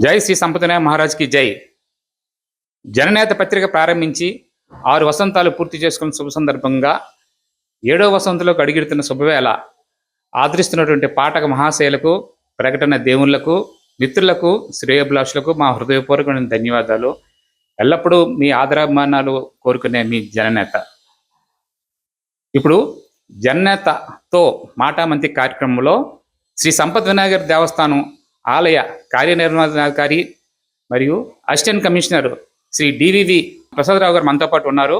జై శ్రీ సంపతనాయ మహారాజ్కి జై. జననేత పత్రిక ప్రారంభించి 6 వసంతాలు పూర్తి చేసుకున్న శుభ సందర్భంగా 7వ వసంతంలోకి అడుగెడుతున్న శుభవేళ ఆదరిస్తున్నటువంటి పాఠక మహాశయులకు, ప్రకటన దేవుళ్లకు, మిత్రులకు, శ్రేయోభిలాషులకు మా హృదయపూర్వకమైన ధన్యవాదాలు. ఎల్లప్పుడూ మీ ఆదరాభిమానాలు కోరుకునే మీ జననేత. ఇప్పుడు జననేతతో మాటామంతి కార్యక్రమంలో శ్రీ సంపత్ వినాయకర్ దేవస్థానం ఆలయ కార్యనిర్వహణాధికారి మరియు assistant commissioner Shri DVV Prasadarao గారు మనతో పాటు ఉన్నారు.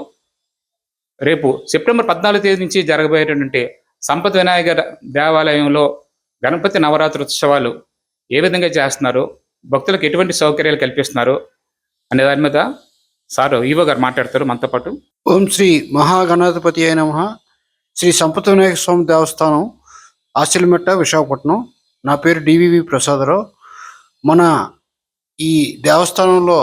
రేపు సెప్టెంబర్ 14వ తేదీ నుంచి జరగబోయేటటువంటి సంపత్ వినాయకర్ దేవాలయంలో గణపతి నవరాత్రి ఉత్సవాలు ఏ విధంగా చేస్తున్నారు, భక్తులకు ఎటువంటి సౌకర్యాలు కల్పిస్తున్నారు అనే దాని మీద సార్ ఈవో గారు మాట్లాడతారు మనతో పాటు. ఓం శ్రీ మహాగణాధిపతి అయిన నమః. శ్రీ సంపత్ వినాయక స్వామి దేవస్థానం, ఆసిల్మెట్ట, విశాఖపట్నం. నా పేరు డివివి ప్రసాదరావు. మన ఈ దేవస్థానంలో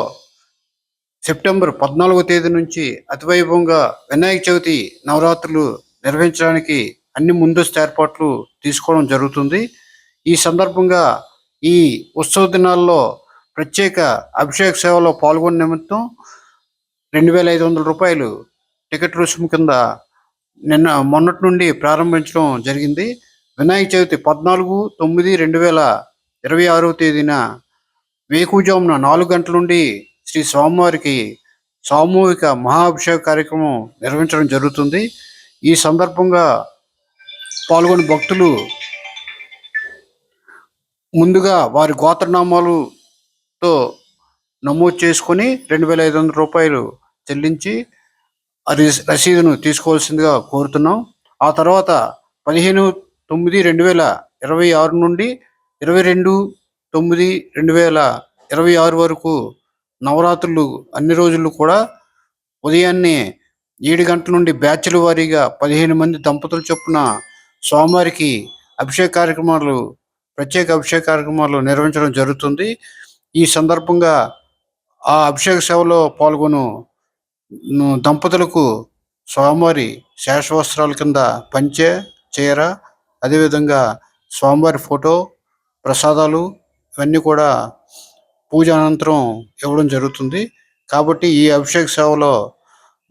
సెప్టెంబర్ 14వ తేదీ నుంచి అతివైభవంగా వినాయక చవితి నవరాత్రులు నిర్వహించడానికి అన్ని ముందస్తు ఏర్పాట్లు తీసుకోవడం జరుగుతుంది. ఈ సందర్భంగా ఈ ఉత్సవ దినాల్లో ప్రత్యేక అభిషేక సేవలో పాల్గొనే నిమిత్తం 2500 రూపాయలు టికెట్ రుసుము కింద మొన్నటి నుండి ప్రారంభించడం జరిగింది. వినాయక చవితి 14/9/2026 తేదీన వేకువజామున 4 గంటల నుండి శ్రీ స్వామివారికి సామూహిక మహాభిషేక కార్యక్రమం నిర్వహించడం జరుగుతుంది. ఈ సందర్భంగా పాల్గొనే భక్తులు ముందుగా వారి గోత్రనామాలతో నమోదు చేసుకొని 2500 రూపాయలు చెల్లించి రసీదును తీసుకోవాల్సిందిగా కోరుతున్నాం. ఆ తర్వాత 15/9/2026 నుండి 22/9/2026 వరకు నవరాత్రులు అన్ని రోజులు కూడా ఉదయాన్నే 7 గంటల నుండి బ్యాచ్ల వారీగా 15 మంది దంపతుల చొప్పున స్వామివారికి ప్రత్యేక అభిషేక కార్యక్రమాలు నిర్వహించడం జరుగుతుంది. ఈ సందర్భంగా ఆ అభిషేక సేవలో పాల్గొను దంపతులకు స్వామివారి శేషవస్త్రాల కింద పంచె, చీర, అదేవిధంగా స్వామివారి ఫోటో, ప్రసాదాలు ఇవన్నీ కూడా పూజ అనంతరం ఇవ్వడం జరుగుతుంది. కాబట్టి ఈ అభిషేక సేవలో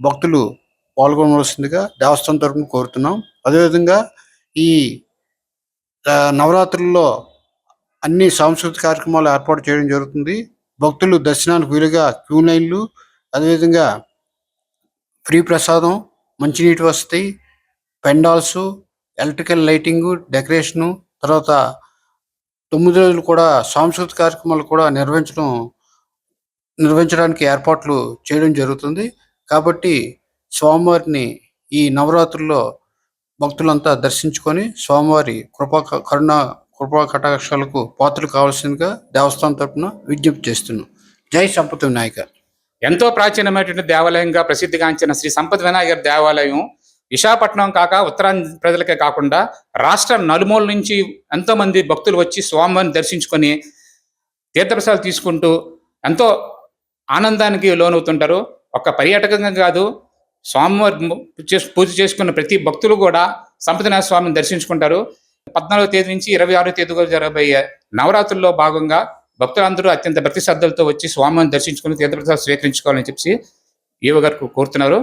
భక్తులు పాల్గొనవలసిందిగా దేవస్థానం తరపున కోరుతున్నాం. అదేవిధంగా ఈ నవరాత్రుల్లో అన్ని సాంస్కృతిక కార్యక్రమాలు ఏర్పాటు చేయడం జరుగుతుంది. భక్తులు దర్శనానికి వీలుగా క్యూ లైన్లు, అదేవిధంగా ఫ్రీ ప్రసాదం, మంచినీటి వసతి, పెండాల్స్, ఎలక్ట్రికల్ లైటింగు, డెకరేషను, తర్వాత 9 రోజులు కూడా సాంస్కృతిక కార్యక్రమాలు కూడా నిర్వహించడానికి ఏర్పాట్లు చేయడం జరుగుతుంది. కాబట్టి స్వామివారిని ఈ నవరాత్రుల్లో భక్తులంతా దర్శించుకొని స్వామివారి కృపా కటాక్షాలకు పాత్రలు కావాల్సిందిగా దేవస్థానం తరపున విజ్ఞప్తి చేస్తున్నాం. జై సంపత్ వినాయకర్. ఎంతో ప్రాచీనమైనటువంటి దేవాలయంగా ప్రసిద్ధిగాంచిన శ్రీ సంపత్ వినాయకర్ దేవాలయం విశాఖపట్నం కాక ఉత్తరాంధ్ర ప్రజలకే కాకుండా రాష్ట్ర నలుమూల నుంచి ఎంతో మంది భక్తులు వచ్చి స్వామివారిని దర్శించుకొని తీర్థప్రసాదాలు తీసుకుంటూ ఎంతో ఆనందానికి లోనవుతుంటారు. ఒక పర్యాటకంగా కాదు, స్వామివారి పూజ చేసుకున్న ప్రతి భక్తులు కూడా సంపత్ వినాయక స్వామిని దర్శించుకుంటారు. 14వ తేదీ నుంచి 26వ తేదీ జరగబోయే నవరాత్రుల్లో భాగంగా భక్తులందరూ అత్యంత భక్తి శ్రద్ధలతో వచ్చి స్వామిని దర్శించుకుని తీర్థప్రసాదాలు స్వీకరించుకోవాలని చెప్పి ఈవో గారు కోరుతున్నారు.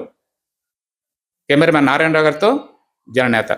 కెమెరామెన్ నారాయణరావు గారితో జననేత.